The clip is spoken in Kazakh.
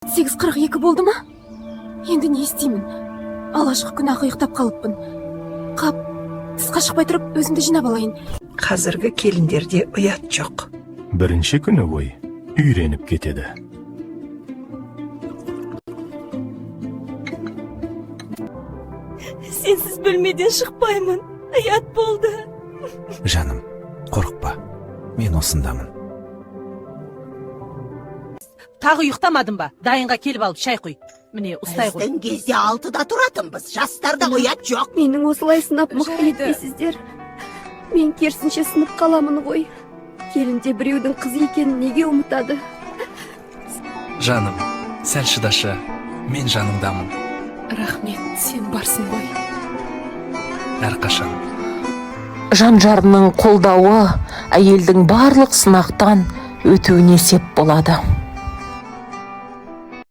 8:42 болды ма? Енді не істеймін? Алашқы күн ақ ұйықтап қалыппын. Қап, тысқа шықпай тұрып өзімді жинап алайын. Қазіргі келіндерде ұят жоқ. Бірінші күні бойы үйреніп кетеді. Сенсіз бөлмеден шықпаймын. Ұят болды. Жаным, қорықпа. Мен осындамын. Тағы ұйықтамадың ба? Дайынға келіп алып шай құй. Міне, ұстай ғой. Біздің кезде 6-да тұратынбыз. Жастарда ұят жоқ. Менің осылай сынап мықты етпейсіздер. Мен керісінше сынып қаламын ғой. Келінде біреудің қызы екенін неге ұмытады? Жаным, сәл шыдашы. Мен жаныңдамын. Рахмет, сен барсың ғой. Әрқашан. Жан жарының қолдауы әйелдің барлық сынақтан өтуіне сеп болады.